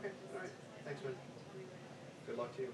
Okay, all right. Thanks, man. Good luck to you.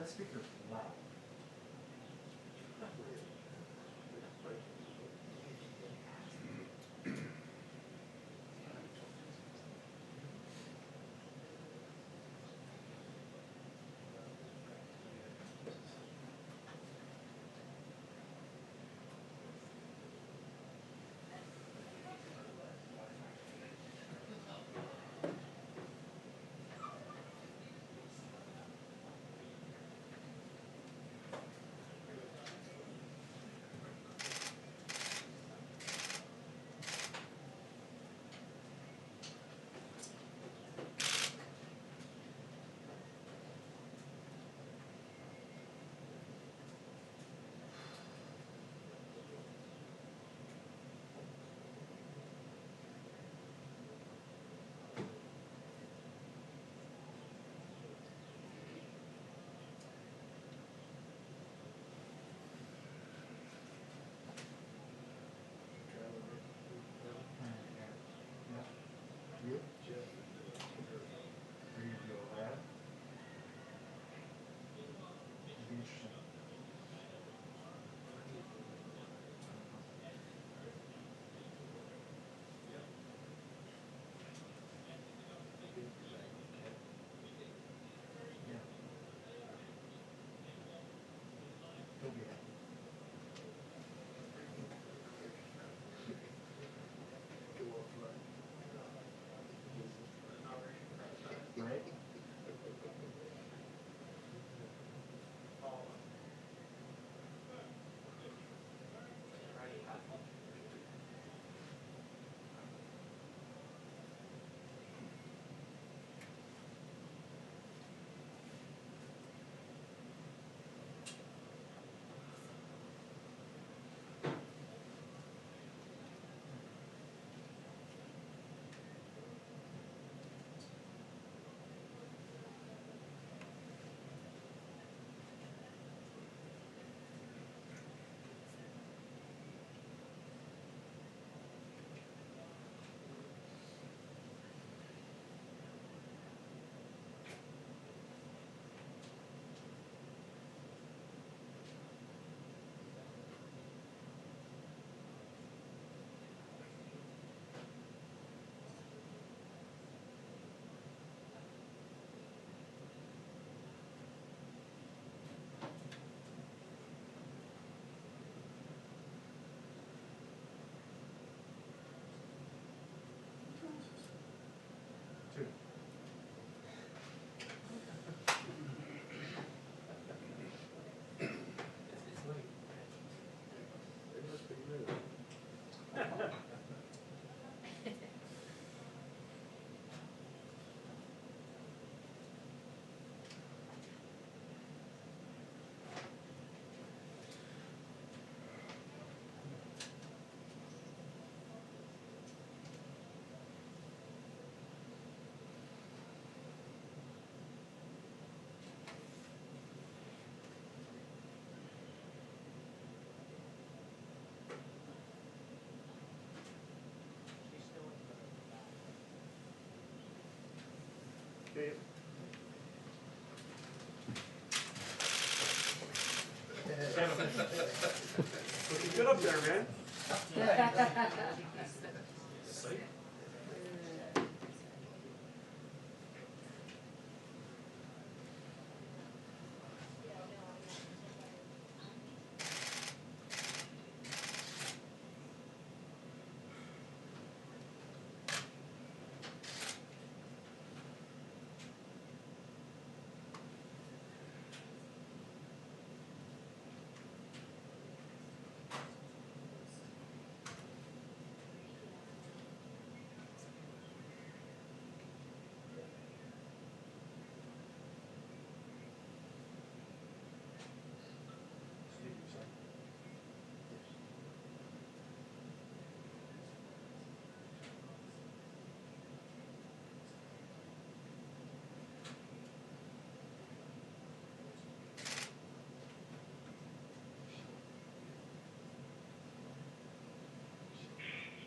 That speaker's loud. Dave. Looking good up there, man.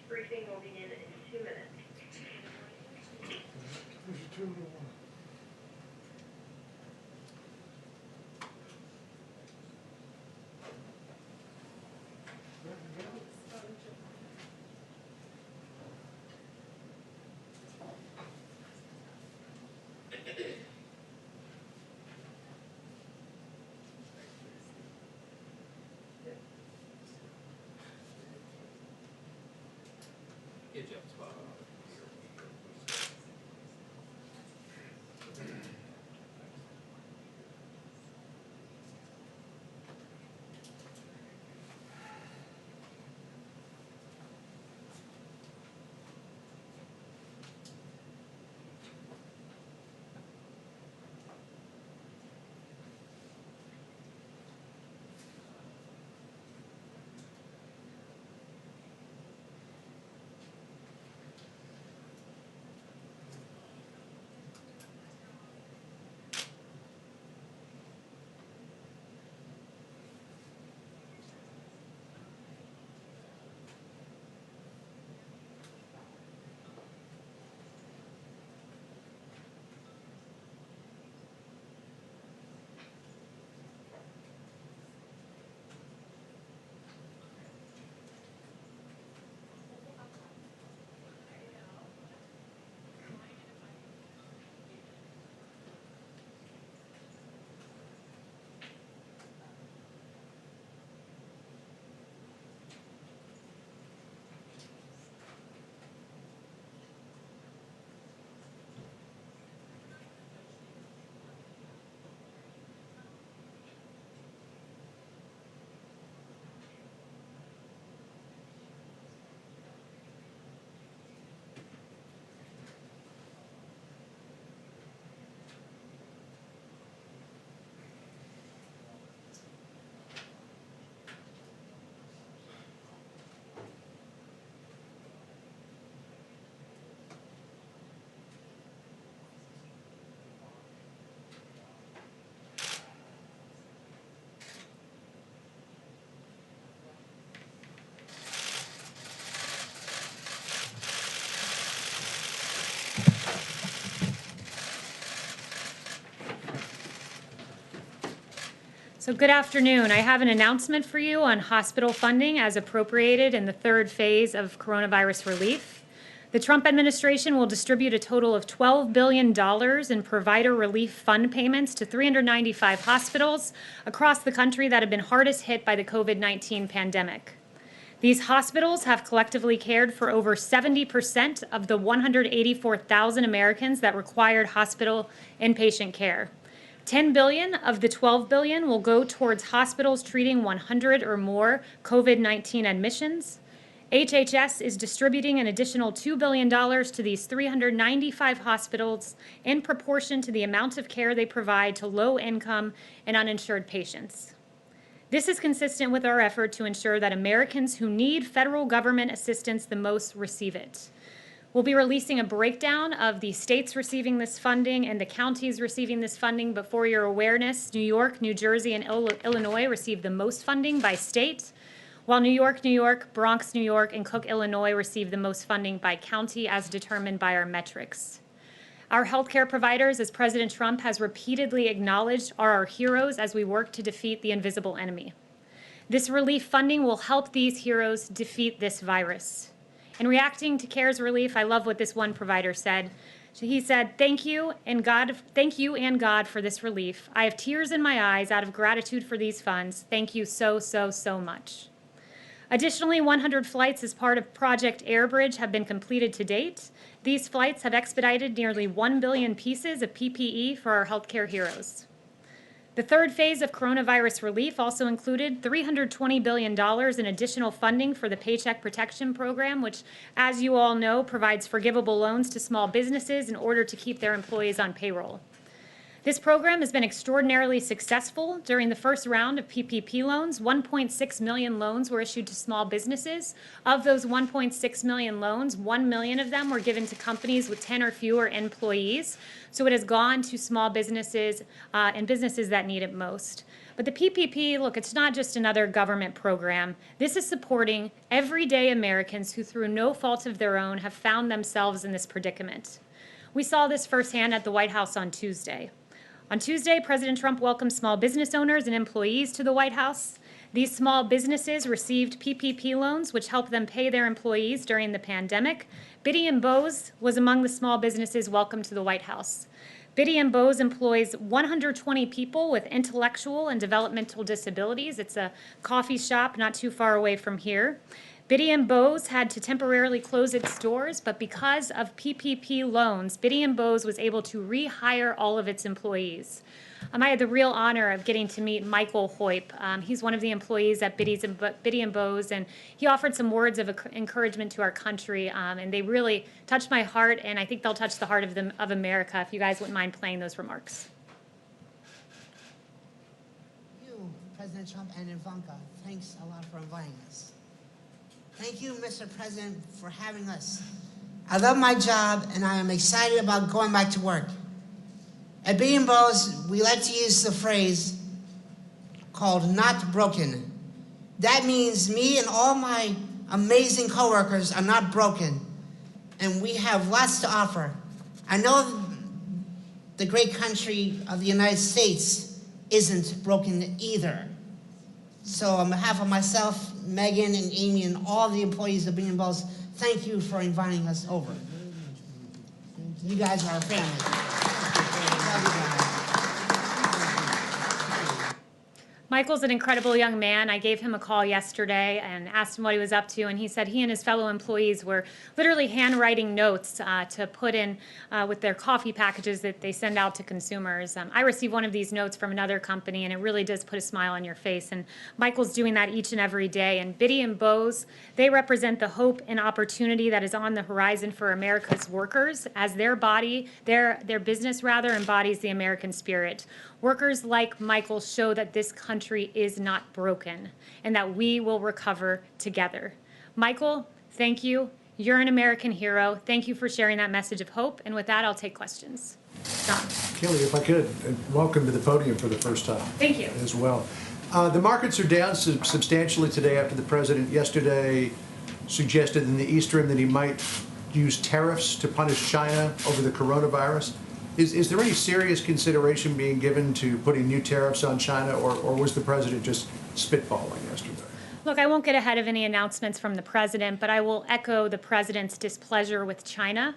Briefing will begin in 2 minutes. Good job, spot on. So good afternoon. I have an announcement for you on hospital funding as appropriated in the third phase of coronavirus relief. The Trump administration will distribute a total of $12 billion in provider relief fund payments to 395 hospitals across the country that have been hardest hit by the COVID-19 pandemic. These hospitals have collectively cared for over 70% of the 184,000 Americans that required hospital inpatient care. $10 billion of the $12 billion will go towards hospitals treating 100 or more COVID-19 admissions. HHS is distributing an additional $2 billion to these 395 hospitals in proportion to the amount of care they provide to low-income and uninsured patients. This is consistent with our effort to ensure that Americans who need federal government assistance the most receive it. We'll be releasing a breakdown of the states receiving this funding and the counties receiving this funding, but for your awareness, New York, New Jersey, and Illinois receive the most funding by state, while New York, Bronx, New York, and Cook, Illinois receive the most funding by county as determined by our metrics. Our healthcare providers, as President Trump has repeatedly acknowledged, are our heroes as we work to defeat the invisible enemy. This relief funding will help these heroes defeat this virus. In reacting to CARES relief, I love what this one provider said. He said, thank you and God for this relief. I have tears in my eyes out of gratitude for these funds. Thank you so, so, so much. Additionally, 100 flights as part of Project Airbridge have been completed to date. These flights have expedited nearly 1 billion pieces of PPE for our healthcare heroes. The third phase of coronavirus relief also included $320 billion in additional funding for the Paycheck Protection Program, which, as you all know, provides forgivable loans to small businesses in order to keep their employees on payroll. This program has been extraordinarily successful. During the first round of PPP loans, 1.6 million loans were issued to small businesses. Of those 1.6 million loans, 1 million of them were given to companies with 10 or fewer employees. So it has gone to small businesses and businesses that need it most. But the PPP, look, it's not just another government program. This is supporting everyday Americans who, through no fault of their own, have found themselves in this predicament. We saw this firsthand at the White House on Tuesday. On Tuesday, President Trump welcomed small business owners and employees to the White House. These small businesses received PPP loans, which helped them pay their employees during the pandemic. Biddy & Bose was among the small businesses welcomed to the White House. Biddy & Bose employs 120 people with intellectual and developmental disabilities. It's a coffee shop not too far away from here. Biddy & Bose had to temporarily close its doors, but because of PPP loans, Biddy & Bose was able to rehire all of its employees. I had the real honor of getting to meet Michael Hoyp. He's one of the employees at Biddy & Bose, and he offered some words of encouragement to our country, and they really touched my heart, and I think they'll touch the heart of America, if you guys wouldn't mind playing those remarks. You, President Trump and Ivanka, thanks a lot for inviting us. Thank you, Mr. President, for having us. I love my job, and I am excited about going back to work. At Biddy & Bose, we like to use the phrase called not broken. That means me and all my amazing coworkers are not broken, and we have lots to offer. I know the great country of the United States isn't broken either. So on behalf of myself, Megan and Amy and all the employees of Biddy & Bose, thank you for inviting us over. You guys are our family. Love you guys. Michael's an incredible young man. I gave him a call yesterday and asked him what he was up to, and he said he and his fellow employees were literally handwriting notes to put in with their coffee packages that they send out to consumers. I received one of these notes from another company, and it really does put a smile on your face, and Michael's doing that each and every day. And Biddy & Bose, they represent the hope and opportunity that is on the horizon for America's workers, as their business embodies the American spirit. Workers like Michael show that this country is not broken and that we will recover together. Michael, thank you. You're an American hero. Thank you for sharing that message of hope. And with that, I'll take questions. Don. Kayleigh, if I could, welcome to the podium for the first time. Thank you. As well. The markets are down substantially today after the president yesterday suggested in the East Room that he might use tariffs to punish China over the coronavirus. Is there any serious consideration being given to putting new tariffs on China, or was the president just spitballing yesterday? Look, I won't get ahead of any announcements from the president, but I will echo the president's displeasure with China.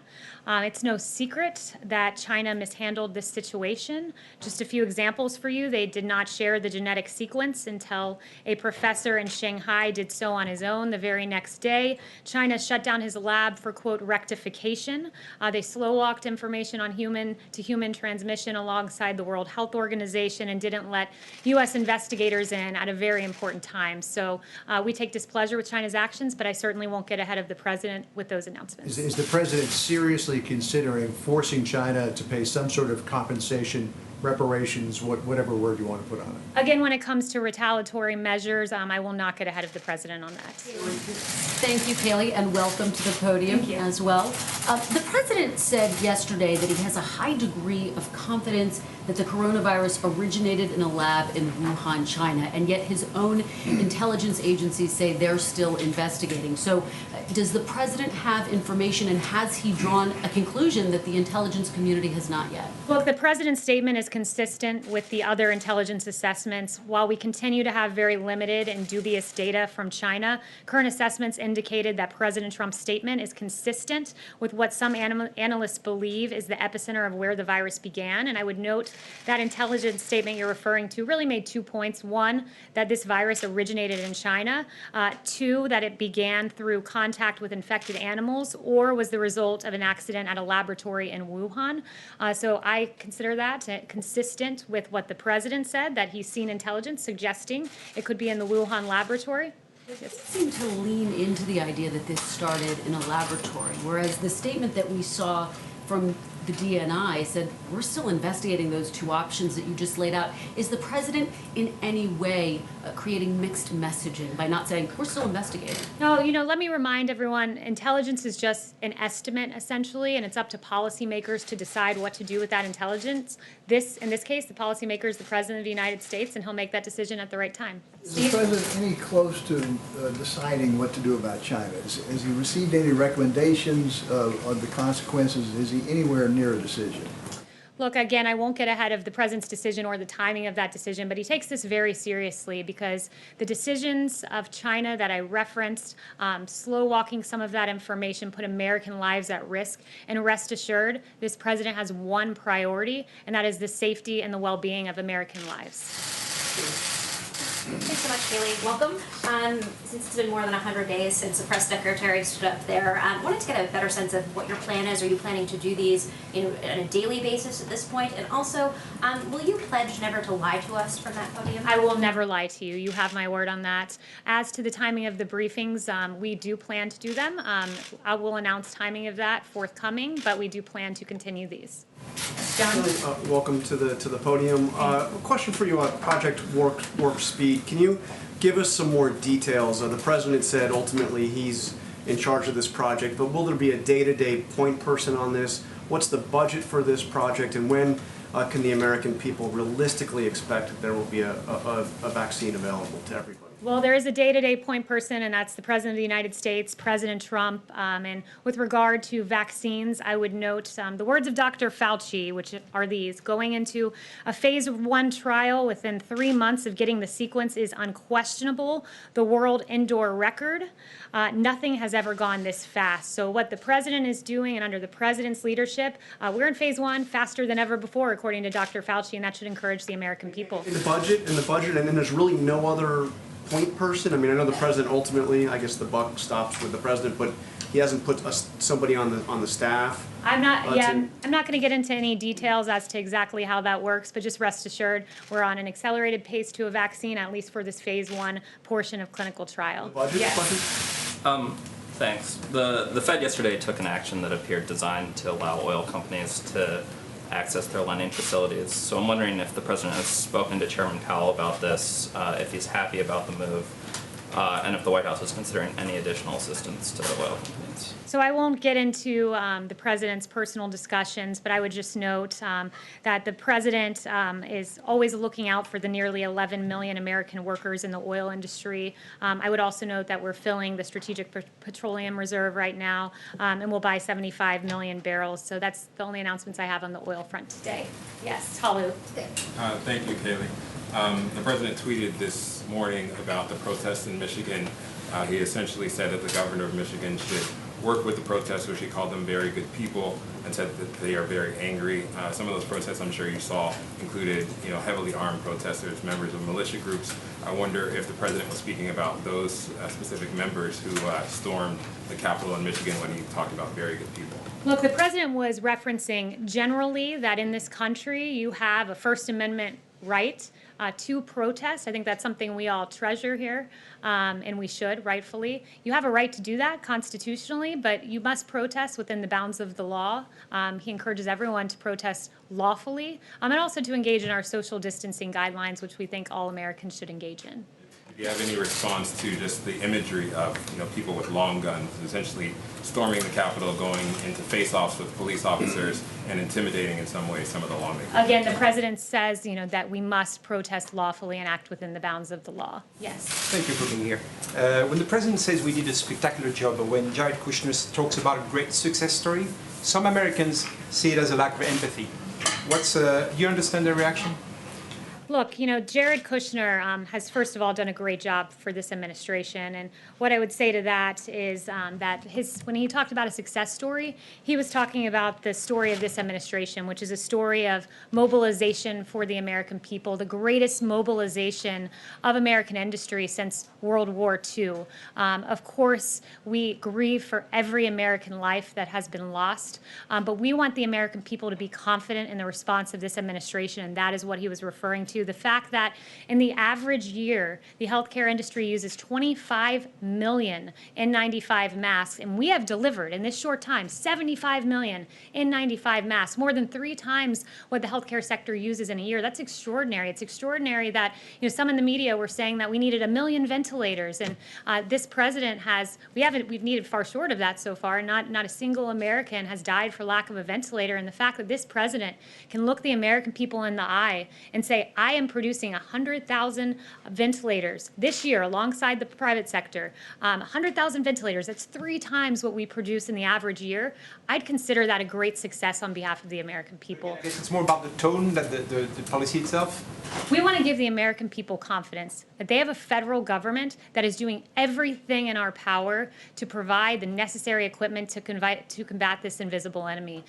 It's no secret that China mishandled this situation. Just a few examples for you. They did not share the genetic sequence until a professor in Shanghai did so on his own the very next day. China shut down his lab for, quote, rectification. They slow-walked information on human-to-human transmission alongside the World Health Organization and didn't let U.S. investigators in at a very important time. So we take displeasure with China's actions, but I certainly won't get ahead of the president with those announcements. Is the president seriously considering forcing China to pay some sort of compensation, reparations, whatever word you want to put on it? Again, when it comes to retaliatory measures, I will not get ahead of the president on that. Thank you, Kayleigh, and welcome to the podium as well. The president said yesterday that he has a high degree of confidence that the coronavirus originated in a lab in Wuhan, China, and yet his own intelligence agencies say they're still investigating. So does the president have information, and has he drawn a conclusion that the intelligence community has not yet? Look, the president's statement is consistent with the other intelligence assessments. While we continue to have very limited and dubious data from China, current assessments indicated that President Trump's statement is consistent with what some analysts believe is the epicenter of where the virus began. And I would note that intelligence statement you're referring to really made 2 points. One, that this virus originated in China. Two, that it began through contact with infected animals or was the result of an accident at a laboratory in Wuhan. So I consider that consistent with what the president said, that he's seen intelligence suggesting it could be in the Wuhan laboratory. It seemed to lean into the idea that this started in a laboratory, whereas the statement that we saw from the DNI said, we're still investigating those two options that you just laid out. Is the president in any way creating mixed messaging by not saying, we're still investigating? No, let me remind everyone, intelligence is just an estimate, essentially, and it's up to policymakers to decide what to do with that intelligence. In this case, the policymaker is the President of the United States, and he'll make that decision at the right time. Is the president any close to deciding what to do about China? Has he received any recommendations on the consequences? Is he anywhere near a decision? Look, again, I won't get ahead of the president's decision or the timing of that decision, but he takes this very seriously because the decisions of China that I referenced, slow walking some of that information, put American lives at risk. And rest assured, this president has one priority, and that is the safety and the well-being of American lives. Thanks so much, Kayleigh. Welcome. Since it's been more than 100 days since the press secretary stood up there, wanted to get a better sense of what your plan is. Are you planning to do these on a daily basis at this point? And also, will you pledge never to lie to us from that podium? I will never lie to you. You have my word on that. As to the timing of the briefings, we do plan to do them. I will announce timing of that forthcoming, but we do plan to continue these. John? Welcome to the podium. A question for you on Project Warp Speed. Can you give us some more details? The president said ultimately he's in charge of this project, but will there be a day-to-day point person on this? What's the budget for this project, and when can the American people realistically expect that there will be a vaccine available to everybody? Well, there is a day-to-day point person, and that's the President of the United States, President Trump. And with regard to vaccines, I would note the words of Dr. Fauci, which are these: going into a phase 1 trial within 3 months of getting the sequence is unquestionable, the world indoor record. Nothing has ever gone this fast. So what the president is doing, and under the president's leadership, we're in phase 1 faster than ever before, according to Dr. Fauci, and that should encourage the American people. In the budget, and then there's really no other point person. I mean, I know the president ultimately, I guess the buck stops with the president, but he hasn't put somebody on the staff. I'm not going to get into any details as to exactly how that works, but just rest assured we're on an accelerated pace to a vaccine, at least for this phase 1 portion of clinical trial. The budget yes. question? Thanks. The Fed yesterday took an action that appeared designed to allow oil companies to access their lending facilities. So I'm wondering if the president has spoken to Chairman Powell about this, if he's happy about the move, and if the White House is considering any additional assistance to the oil companies. So I won't get into the president's personal discussions, but I would just note that the president is always looking out for the nearly 11 million American workers in the oil industry. I would also note that we're filling the Strategic Petroleum Reserve right now, and we'll buy 75 million barrels. So that's the only announcements I have on the oil front today. Yes, Talu. Thank you, Kayleigh. The president tweeted this morning about the protests in Michigan. He essentially said that the governor of Michigan should work with the protesters. He called them very good people and said that they are very angry. Some of those protests, I'm sure you saw, included heavily armed protesters, members of militia groups. I wonder if the president was speaking about those specific members who stormed the Capitol in Michigan when he talked about very good people. Look, the president was referencing generally that in this country you have a First Amendment right to protest. I think that's something we all treasure here, and we should, rightfully. You have a right to do that constitutionally, but you must protest within the bounds of the law. He encourages everyone to protest lawfully, and also to engage in our social distancing guidelines, which we think all Americans should engage in. Do you have any response to just the imagery of, people with long guns essentially storming the Capitol, going into face-offs with police officers and intimidating in some way some of the lawmakers? Again, the president says, that we must protest lawfully and act within the bounds of the law. Yes. Thank you for being here. When the president says we did a spectacular job, or when Jared Kushner talks about a great success story, some Americans see it as a lack of empathy. Do you understand their reaction? Look, Jared Kushner has, first of all, done a great job for this administration. And what I would say to that is that when he talked about a success story, he was talking about the story of this administration, which is a story of mobilization for the American people, the greatest mobilization of American industry since World War II. Of course, we grieve for every American life that has been lost, but we want the American people to be confident in the response of this administration, and that is what he was referring to. The fact that in the average year, the healthcare industry uses 25 million N95 masks, and we have delivered in this short time 75 million N95 masks, more than 3 times what the healthcare sector uses in a year. That's extraordinary. It's extraordinary that some in the media were saying that we needed 1 million ventilators, and this president we've needed far short of that so far. Not a single American has died for lack of a ventilator, and the fact that this president can look the American people in the eye and say, I am producing 100,000 ventilators this year alongside the private sector. 100,000 ventilators, that's 3 times what we produce in the average year. I'd consider that a great success on behalf of the American people. I guess it's more about the tone than the policy itself. We want to give the American people confidence that they have a federal government that is doing everything in our power to provide the necessary equipment to combat this invisible enemy.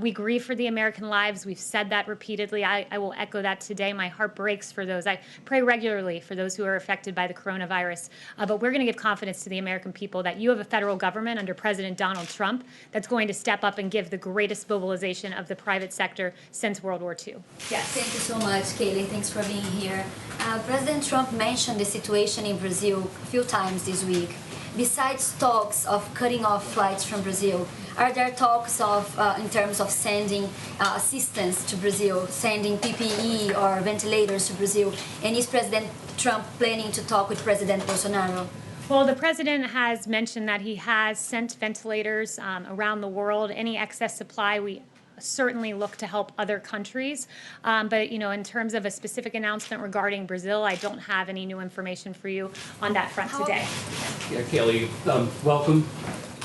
We grieve for the American lives. We've said that repeatedly. I will echo that today. My heart breaks for those. I pray regularly for those who are affected by the coronavirus. But we're going to give confidence to the American people that you have a federal government under President Donald Trump that's going to step up and give the greatest mobilization of the private sector since World War II. Yes. Thank you so much, Kayleigh. Thanks for being here. President Trump mentioned the situation in Brazil a few times this week. Besides talks of cutting off flights from Brazil, are there talks of, in terms of sending assistance to Brazil, sending PPE or ventilators to Brazil? And is President Trump planning to talk with President Bolsonaro? Well, the president has mentioned that he has sent ventilators around the world. Any excess supply, we certainly look to help other countries. But, in terms of a specific announcement regarding Brazil, I don't have any new information for you on that front today. Yeah, Kayleigh, welcome.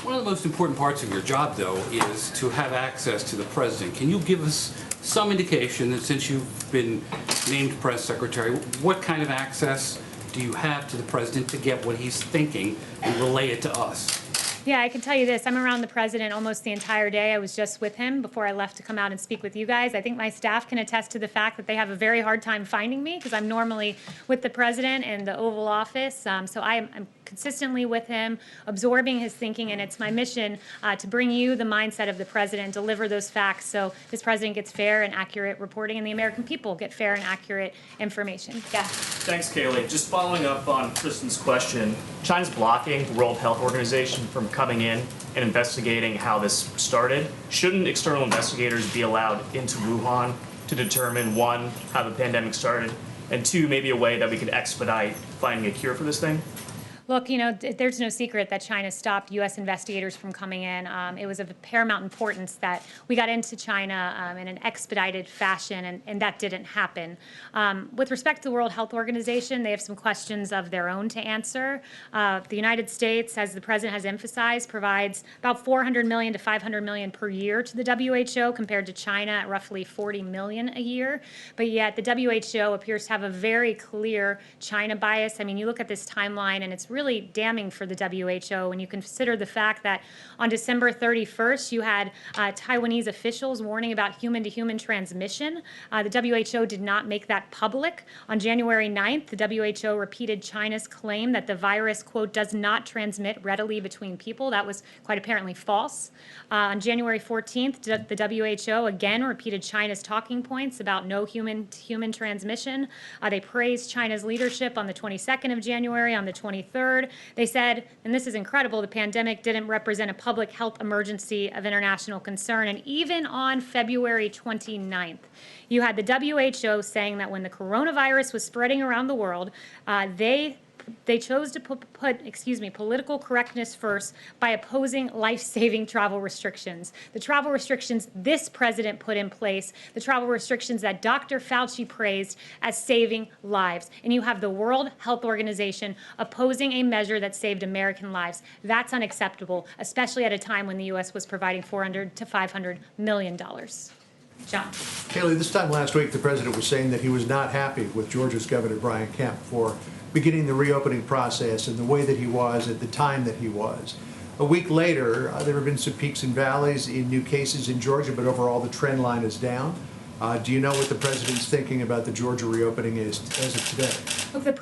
One of the most important parts of your job, though, is to have access to the president. Can you give us some indication that since you've been named press secretary, what kind of access do you have to the president to get what he's thinking and relay it to us? Yeah, I can tell you this. I'm around the president almost the entire day. I was just with him before I left to come out and speak with you guys. I think my staff can attest to the fact that they have a very hard time finding me because I'm normally with the president in the Oval Office. So I'm consistently with him, absorbing his thinking, and it's my mission to bring you the mindset of the president, deliver those facts so this president gets fair and accurate reporting and the American people get fair and accurate information. Yeah. Thanks, Kayleigh. Just following up on Kristen's question, China's blocking the World Health Organization from coming in and investigating how this started. Shouldn't external investigators be allowed into Wuhan to determine, 1, how the pandemic started, and 2, maybe a way that we could expedite finding a cure for this thing? Look, there's no secret that China stopped U.S. investigators from coming in. It was of paramount importance that we got into China in an expedited fashion, and that didn't happen. With respect to the World Health Organization, they have some questions of their own to answer. The United States, as the president has emphasized, provides about $400 million to $500 million per year to the WHO, compared to China at roughly $40 million a year. But yet the WHO appears to have a very clear China bias. I mean, you look at this timeline, and it's really damning for the WHO when you consider the fact that on December 31st, you had Taiwanese officials warning about human-to-human transmission. The WHO did not make that public. On January 9th, the WHO repeated China's claim that the virus, quote, does not transmit readily between people. That was quite apparently false. On January 14th, the WHO again repeated China's talking points about no human-to-human transmission. They praised China's leadership on the 22nd of January. On the 23rd, they said, and this is incredible, the pandemic didn't represent a public health emergency of international concern. And even on February 29th, you had the WHO saying that when the coronavirus was spreading around the world, they political correctness first by opposing life-saving travel restrictions. The travel restrictions this president put in place, the travel restrictions that Dr. Fauci praised as saving lives. And you have the World Health Organization opposing a measure that saved American lives. That's unacceptable, especially at a time when the U.S. was providing $400 to $500 million. John. Kayleigh, this time last week, the president was saying that he was not happy with Georgia's Governor Brian Kemp for beginning the reopening process in the way that he was at the time that he was. A week later, there have been some peaks and valleys in new cases in Georgia, but overall the trend line is down. Do you know what the president's thinking about the Georgia reopening is as of today? Look, the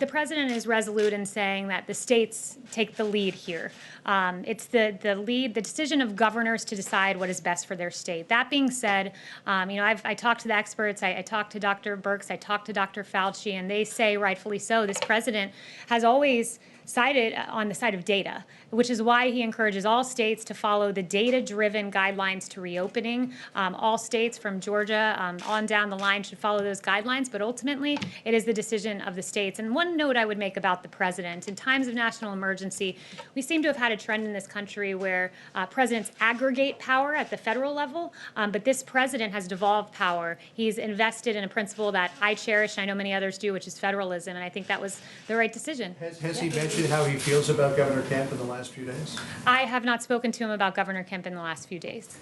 president is resolute in saying that the states take the lead here. It's the decision of governors to decide what is best for their state. That being said, I talked to the experts. I talked to Dr. Birx. I talked to Dr. Fauci, and they say, rightfully so, this president has always sided on the side of data, which is why he encourages all states to follow the data-driven guidelines to reopening. All states from Georgia on down the line should follow those guidelines, but ultimately it is the decision of the states. And one note I would make about the president, in times of national emergency, we seem to have had a trend in this country where presidents aggregate power at the federal level, but this president has devolved power. He's invested in a principle that I cherish, and I know many others do, which is federalism, and I think that was the right decision. Has he mentioned how he feels about Governor Kemp in the last few days? I have not spoken to him about Governor Kemp in the last few days.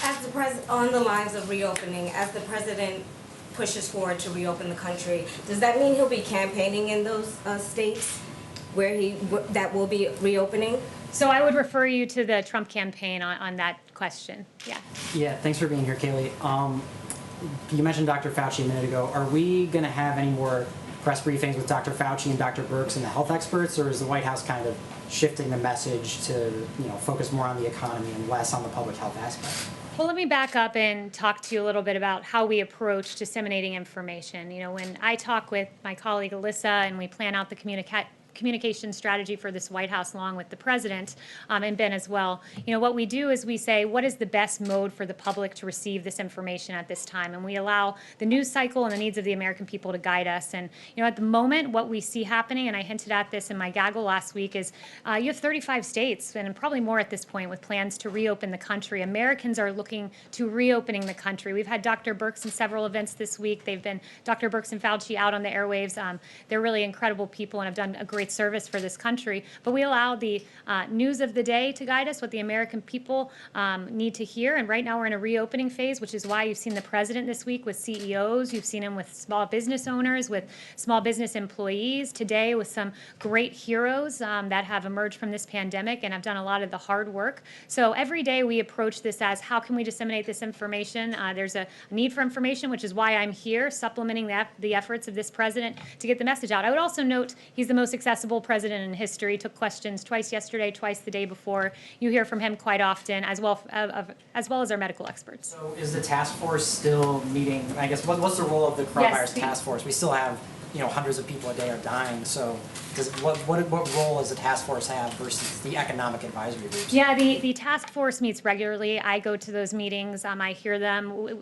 As the on the lines of reopening, as the president pushes forward to reopen the country, does that mean he'll be campaigning in those states where that will be reopening? So I would refer you to the Trump campaign on that question. Yeah. Yeah, thanks for being here, Kayleigh. You mentioned Dr. Fauci a minute ago. Are we going to have any more press briefings with Dr. Fauci and Dr. Birx and the health experts, or is the White House kind of shifting the message to, focus more on the economy and less on the public health aspect? Well, let me back up and talk to you a little bit about how we approach disseminating information. When I talk with my colleague Alyssa and we plan out the communication strategy for this White House along with the president and Ben as well, what we do is we say, what is the best mode for the public to receive this information at this time? And we allow the news cycle and the needs of the American people to guide us. And at the moment, what we see happening, and I hinted at this in my gaggle last week, is you have 35 states, and probably more at this point, with plans to reopen the country. Americans are looking to reopening the country. We've had Dr. Birx in several events this week. They've been Dr. Birx and Fauci out on the airwaves. They're really incredible people and have done a great service for this country, but we allow the news of the day to guide us, what the American people need to hear. And right now we're in a reopening phase, which is why you've seen the president this week with CEOs, you've seen him with small business owners, with small business employees, today with some great heroes that have emerged from this pandemic and have done a lot of the hard work. So every day we approach this as, how can we disseminate this information? There's a need for information, which is why I'm here, supplementing the efforts of this president to get the message out. I would also note he's the most accessible president in history. Took questions twice yesterday, twice the day before. You hear from him quite often, as well as our medical experts. So is the task force still meeting? I guess what's the role of the coronavirus task force? We still have hundreds of people a day are dying. So what role does the task force have versus the economic advisory groups? Yeah, the task force meets regularly. I go to those meetings. I hear them.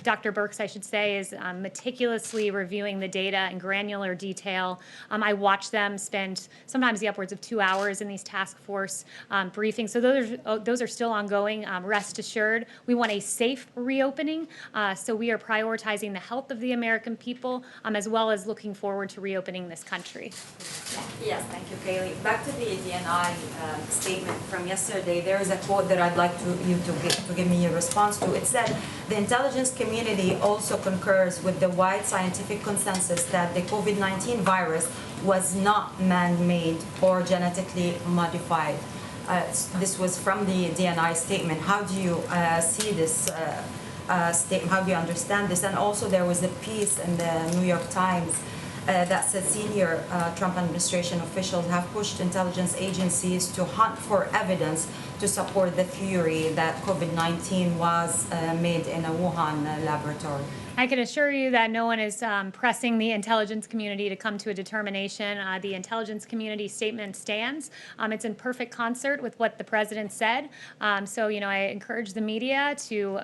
Dr. Birx, I should say, is meticulously reviewing the data in granular detail. I watch them spend sometimes the upwards of 2 hours in these task force briefings. So those are still ongoing. Rest assured, we want a safe reopening. So we are prioritizing the health of the American people, as well as looking forward to reopening this country. Yes, thank you, Kayleigh. Back to the DNI statement from yesterday, there is a quote that I'd like you to give me a response to. It said, the intelligence community also concurs with the wide scientific consensus that the COVID-19 virus was not man-made or genetically modified. This was from the DNI statement. How do you see this statement? How do you understand this? And also there was a piece in the New York Times that said senior Trump administration officials have pushed intelligence agencies to hunt for evidence to support the theory that COVID-19 was made in a Wuhan laboratory. I can assure you that no one is pressing the intelligence community to come to a determination. The intelligence community statement stands. It's in perfect concert with what the president said. So, I encourage the media to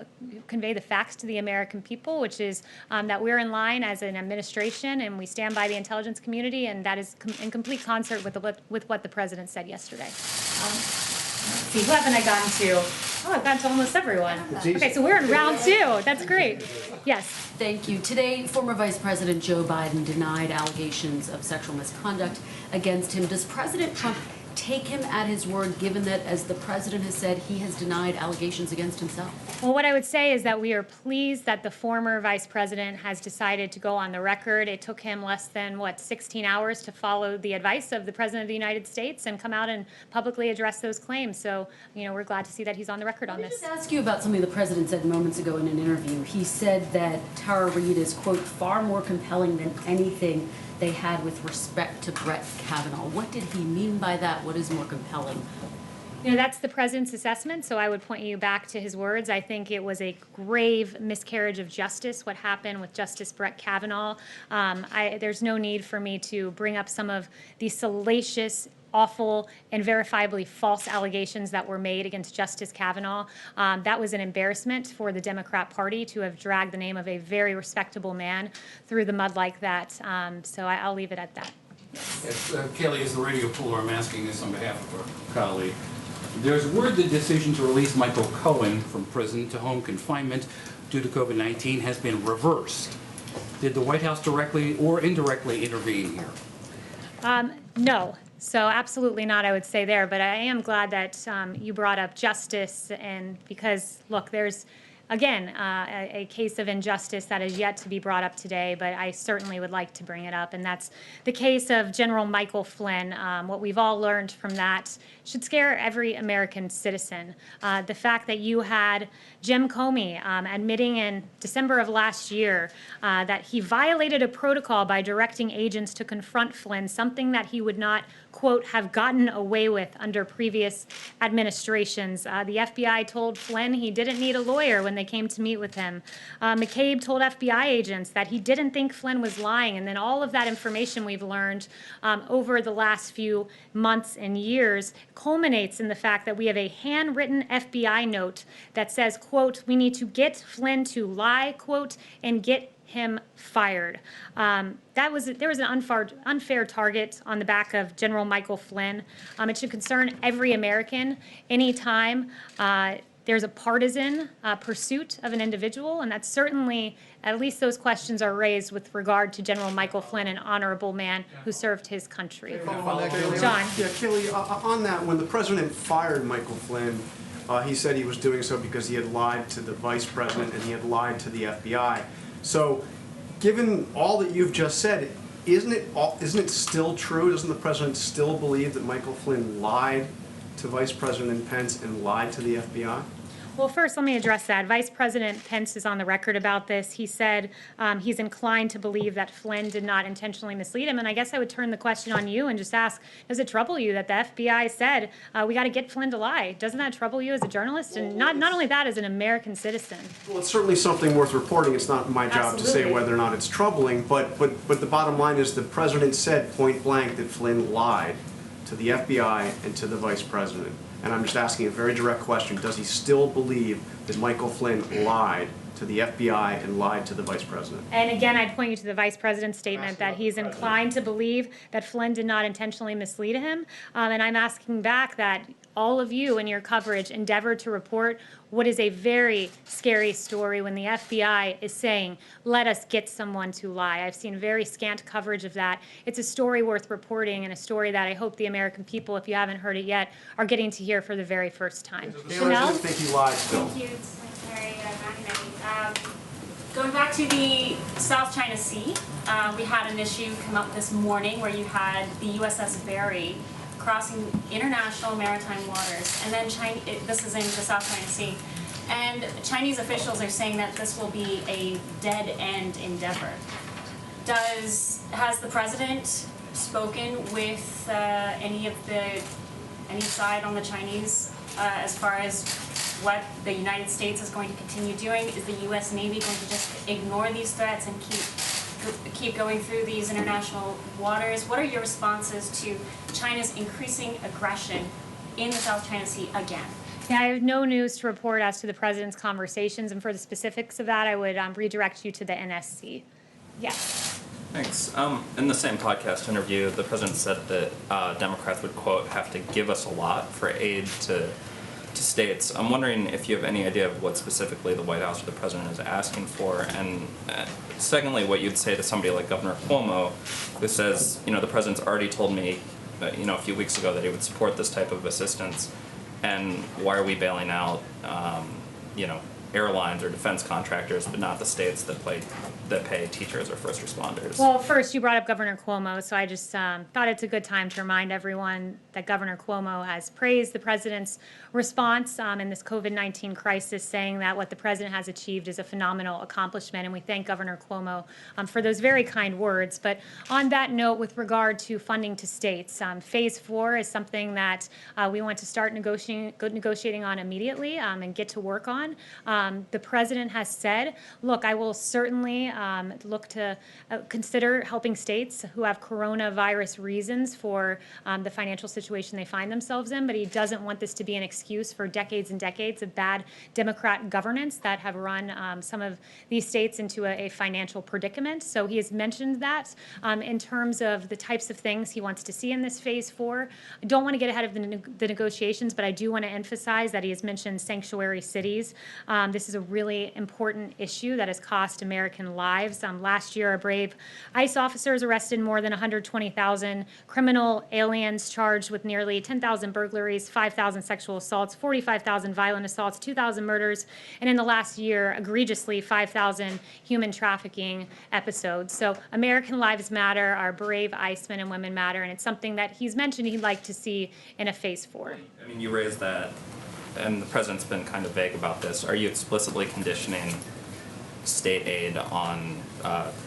convey the facts to the American people, which is that we're in line as an administration and we stand by the intelligence community, and that is in complete concert with what the president said yesterday. See, who haven't I gotten to? Oh, I've gotten to almost everyone. Okay, so we're in round 2. That's great. Yes. Thank you. Today, former Vice President Joe Biden denied allegations of sexual misconduct against him. Does President Trump take him at his word, given that, as the president has said, he has denied allegations against himself? Well, what I would say is that we are pleased that the former vice president has decided to go on the record. It took him less than, 16 hours to follow the advice of the president of the United States and come out and publicly address those claims. So, we're glad to see that he's on the record on this. Let me just ask you about something the president said moments ago in an interview. He said that Tara Reade is, quote, far more compelling than anything they had with respect to Brett Kavanaugh. What did he mean by that? What is more compelling? That's the president's assessment, so I would point you back to his words. I think it was a grave miscarriage of justice, what happened with Justice Brett Kavanaugh. There's no need for me to bring up some of the salacious, awful, and verifiably false allegations that were made against Justice Kavanaugh. That was an embarrassment for the Democrat Party to have dragged the name of a very respectable man through the mud like that. So I'll leave it at that. Yes, Kayleigh is the radio puller. I'm asking this on behalf of our colleague. There's word the decision to release Michael Cohen from prison to home confinement due to COVID-19 has been reversed. Did the White House directly or indirectly intervene here? No. So absolutely not, I would say there. But I am glad that you brought up justice, and because, look, there's, again, a case of injustice that is yet to be brought up today, but I certainly would like to bring it up, and that's the case of General Michael Flynn. What we've all learned from that should scare every American citizen. The fact that you had Jim Comey admitting in December of last year that he violated a protocol by directing agents to confront Flynn, something that he would not, quote, have gotten away with under previous administrations. The FBI told Flynn he didn't need a lawyer when they came to meet with him. McCabe told FBI agents that he didn't think Flynn was lying, and then all of that information we've learned over the last few months and years culminates in the fact that we have a handwritten FBI note that says, quote, we need to get Flynn to lie, quote, and get him fired. There was an unfair target on the back of General Michael Flynn. It should concern every American anytime there's a partisan pursuit of an individual, and that's certainly, at least those questions are raised with regard to General Michael Flynn, an honorable man who served his country. John. Yeah, Kayleigh, on that, when the president fired Michael Flynn, he said he was doing so because he had lied to the vice president and he had lied to the FBI. So, given all that you've just said, isn't it still true? Doesn't the president still believe that Michael Flynn lied to Vice President Pence and lied to the FBI? Well, first, let me address that. Vice President Pence is on the record about this. He said he's inclined to believe that Flynn did not intentionally mislead him. And I guess I would turn the question on you and just ask, does it trouble you that the FBI said, we got to get Flynn to lie? Doesn't that trouble you as a journalist? And not only that, as an American citizen. Well, it's certainly something worth reporting. It's not my job to say whether or not it's troubling. But the bottom line is the president said point blank that Flynn lied to the FBI and to the vice president. And I'm just asking a very direct question. Does he still believe that Michael Flynn lied to the FBI and lied to the vice president? And again, I'd point you to the vice president's statement that he's inclined to believe that Flynn did not intentionally mislead him. And I'm asking back that all of you in your coverage endeavor to report what is a very scary story when the FBI is saying, let us get someone to lie. I've seen very scant coverage of that. It's a story worth reporting and a story that I hope the American people, if you haven't heard it yet, are getting to hear for the very first time. Chanel? Think he lied still. Thank you, Secretary McEnany. Going back to the South China Sea, we had an issue come up this morning where you had the USS Barry crossing international maritime waters, and then this is in the South China Sea, and Chinese officials are saying that this will be a dead-end endeavor. Has the president spoken with any side on the Chinese as far as what the United States is going to continue doing? Is the U.S. Navy going to just ignore these threats and keep going through these international waters? What are your responses to China's increasing aggression in the South China Sea again? Yeah, I have no news to report as to the president's conversations, and for the specifics of that, I would redirect you to the NSC. Yes. Thanks. In the same podcast interview, the president said that Democrats would, quote, have to give us a lot for aid to states. I'm wondering if you have any idea of what specifically the White House or the president is asking for, and secondly, what you'd say to somebody like Governor Cuomo, who says, you know, the president's already told me, you know, a few weeks ago that he would support this type of assistance, and why are we bailing out, you know, airlines or defense contractors, but not the states that pay teachers or first responders? Well, first, you brought up Governor Cuomo, so I just thought it's a good time to remind everyone that Governor Cuomo has praised the president's response in this COVID-19 crisis, saying that what the president has achieved is a phenomenal accomplishment, and we thank Governor Cuomo for those very kind words. But on that note, with regard to funding to states, Phase 4 is something that we want to start negotiating on immediately and get to work on. The president has said, look, I will certainly look to consider helping states who have coronavirus reasons for the financial situation they find themselves in, but he doesn't want this to be an excuse for decades and decades of bad Democrat governance that have run some of these states into a financial predicament. So he has mentioned that in terms of the types of things he wants to see in this Phase 4. I don't want to get ahead of the negotiations, but I do want to emphasize that he has mentioned sanctuary cities. This is a really important issue that has cost American lives. Last year, a brave ICE officers arrested more than 120,000 criminal aliens charged with nearly 10,000 burglaries, 5,000 sexual assaults, 45,000 violent assaults, 2,000 murders, and in the last year, egregiously, 5,000 human trafficking episodes. So American lives matter, our brave ICE men and women matter, and it's something that he's mentioned he'd like to see in a Phase 4. I mean, you raised that, and the president's been kind of vague about this. Are you explicitly conditioning state aid on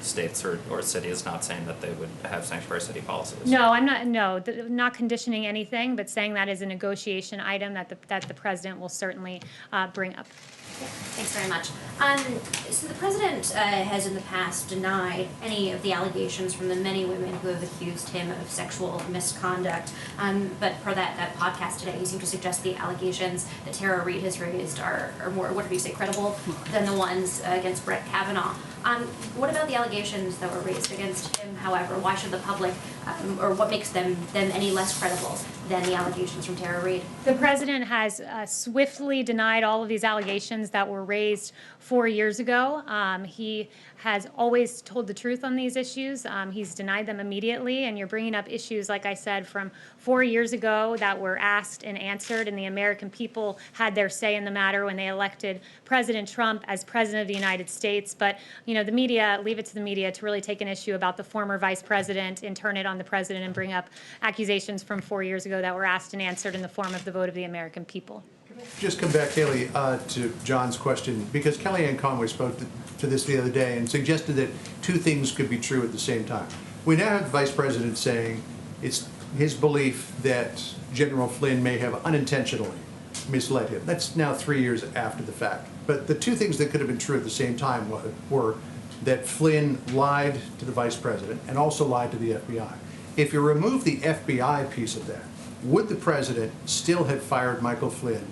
states or cities, not saying that they would have sanctuary city policies? No, I'm not. No, not conditioning anything, but saying that is a negotiation item that the president will certainly bring up. Thanks very much. So the president has in the past denied any of the allegations from the many women who have accused him of sexual misconduct. But per that podcast today, you seem to suggest the allegations that Tara Reade has raised are more, what did you say, credible than the ones against Brett Kavanaugh. What about the allegations that were raised against him, however? Why should the public, or what makes them any less credible than the allegations from Tara Reade? The president has swiftly denied all of these allegations that were raised 4 years ago. He has always told the truth on these issues. He's denied them immediately, and you're bringing up issues, like I said, from 4 years ago that were asked and answered, and the American people had their say in the matter when they elected President Trump as president of the United States. But, you know, the media, leave it to the media to really take an issue about the former vice president and turn it on the president and bring up accusations from 4 years ago that were asked and answered in the form of the vote of the American people. Just come back, Kayleigh, to John's question, because Kellyanne Conway spoke to this the other day and suggested that two things could be true at the same time. We now have the vice president saying it's his belief that General Flynn may have unintentionally misled him. That's now 3 years after the fact. But the two things that could have been true at the same time were that Flynn lied to the vice president and also lied to the FBI. If you remove the FBI piece of that, would the president still have fired Michael Flynn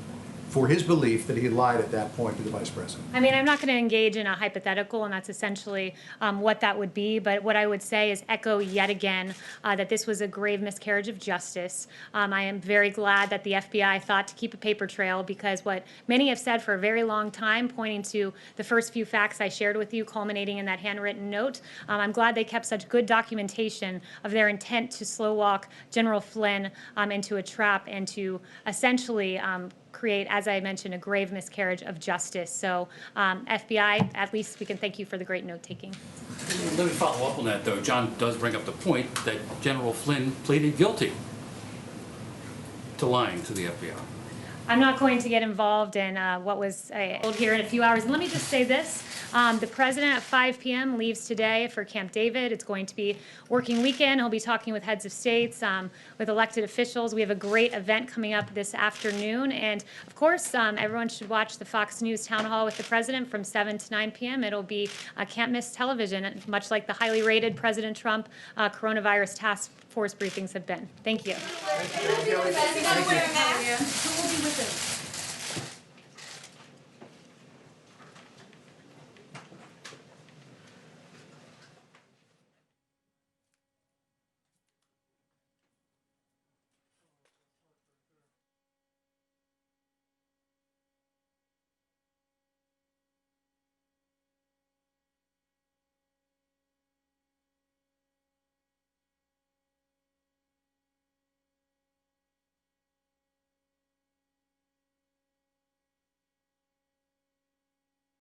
for his belief that he lied at that point to the vice president? I mean, I'm not going to engage in a hypothetical, and that's essentially what that would be. But what I would say is echo yet again that this was a grave miscarriage of justice. I am very glad that the FBI thought to keep a paper trail, because what many have said for a very long time, pointing to the first few facts I shared with you, culminating in that handwritten note, I'm glad they kept such good documentation of their intent to slow walk General Flynn into a trap and to essentially create, as I mentioned, a grave miscarriage of justice. So FBI, at least we can thank you for the great note-taking. Let me follow up on that, though. John does bring up the point that General Flynn pleaded guilty to lying to the FBI. I'm not going to get involved in what was told here in a few hours. And let me just say this. The president at 5 p.m. leaves today for Camp David. It's going to be working weekend. He'll be talking with heads of states, with elected officials. We have a great event coming up this afternoon. And of course, everyone should watch the Fox News Town Hall with the president from 7 to 9 p.m. It'll be can't miss television, much like the highly rated President Trump coronavirus task force briefings have been. Thank you. Thank you.